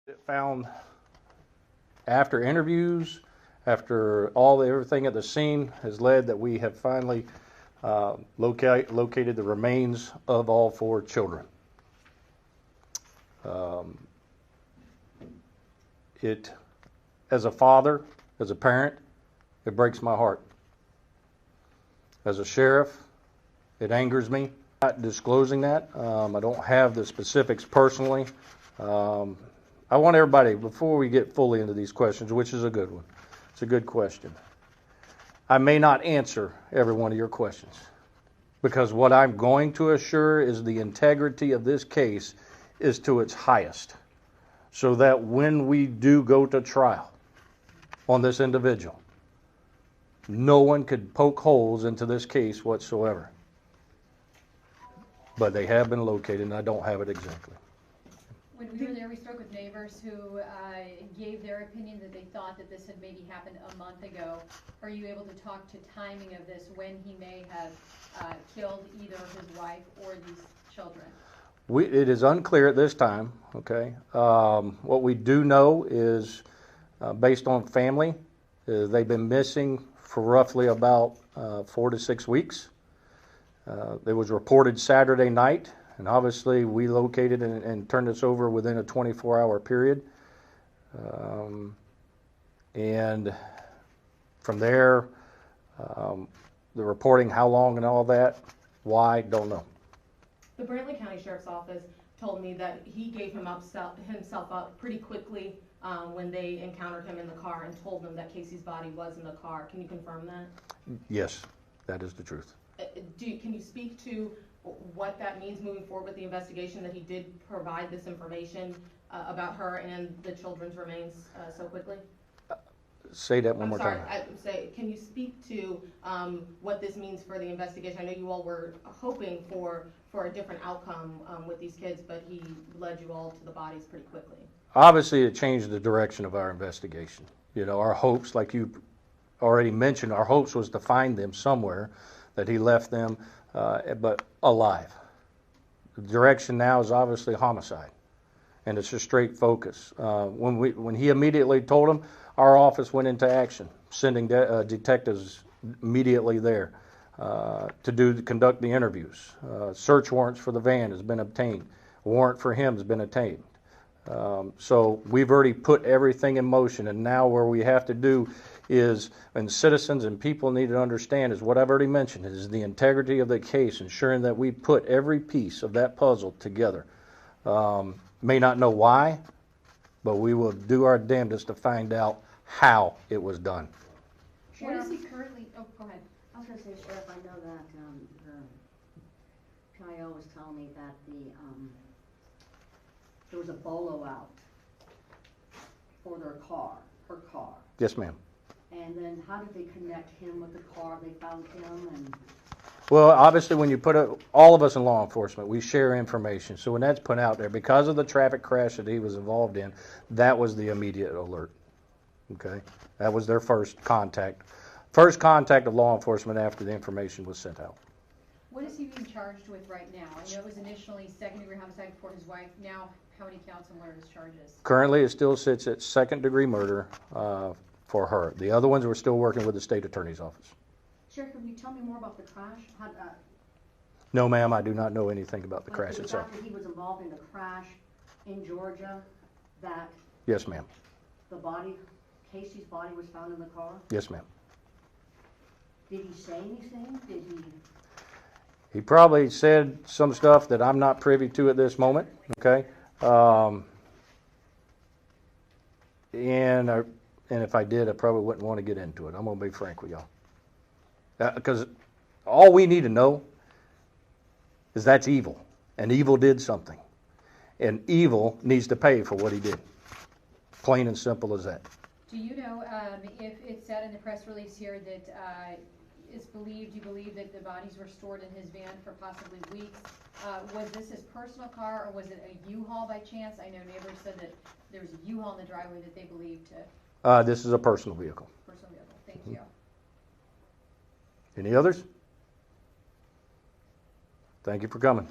It found after interviews, after everything at the scene has led that we have finally located the remains of all 4 children. As a father, as a parent, it breaks my heart. As a sheriff, it angers me. Not disclosing that. I don't have the specifics personally. I want everybody, before we get fully into these questions, which is a good one, it's a good question. I may not answer every one of your questions because what I'm going to assure is the integrity of this case is to its highest, so that when we do go to trial on this individual, no one could poke holes into this case whatsoever. But they have been located, and I don't have it exactly. When we were there, we spoke with neighbors who gave their opinion that they thought that this had maybe happened a month ago. Are you able to talk to timing of this, when he may have killed either his wife or these children? It is unclear at this time, okay? What we do know is, based on family, they've been missing for roughly about 4 to 6 weeks. It was reported Saturday night, and obviously we located and turned this over within a 24-hour period. And from there, the reporting how long and all that, why, don't know. The Marion County Sheriff's Office told me that he gave himself up pretty quickly when they encountered him in the car and told them that Casey's body was in the car. Can you confirm that? Yes, that is the truth. Can you speak to what that means moving forward with the investigation, that he did provide this information about her and the children's remains so quickly? Say that one more time. Can you speak to what this means for the investigation? I know you all were hoping for a different outcome with these kids, but he led you all to the bodies pretty quickly. Obviously, it changed the direction of our investigation. You know, our hopes, like you already mentioned, our hopes was to find them somewhere, that he left them, but alive. The direction now is obviously homicide, and it's a straight focus. When he immediately told him, our office went into action, sending detectives immediately there to conduct the interviews. Search warrants for the van has been obtained. A warrant for him has been obtained. So we've already put everything in motion, and now where we have to do is, and citizens and people need to understand, is what I've already mentioned, is the integrity of the case, ensuring that we put every piece of that puzzle together. May not know why, but we will do our damnedest to find out how it was done. What is he currently, oh, go ahead. I was going to say, Sheriff, I know that the PIO was telling me that there was a bolo out for her car. Yes, ma'am. And then how did they connect him with the car? They found him and... Well, obviously when you put all of us in law enforcement, we share information. So when that's put out there, because of the traffic crash that he was involved in, that was the immediate alert. Okay? That was their first contact. First contact of law enforcement after the information was sent out. What is he being charged with right now? I know it was initially second-degree homicide for his wife. Now, how many counts and what are his charges? Currently, it still sits at second-degree murder for her. The other ones, we're still working with the state attorney's office. Sheriff, can you tell me more about the crash? No, ma'am, I do not know anything about the crash itself. After he was involved in the crash in Georgia, that... Yes, ma'am. The body, Casey's body was found in the car? Yes, ma'am. Did he say anything? Did he... He probably said some stuff that I'm not privy to at this moment, okay? And if I did, I probably wouldn't want to get into it. I'm going to be frank with y'all. Because all we need to know is that's evil, and evil did something. And evil needs to pay for what he did. Plain and simple as that. Do you know if it said in the press release here that you believe that the bodies were stored in his van for possibly weeks? Was this his personal car, or was it a U-Haul by chance? I know neighbors said that there was a U-Haul in the driveway that they believed to... This is a personal vehicle. Personal vehicle. Thank you. Any others? Thank you for coming.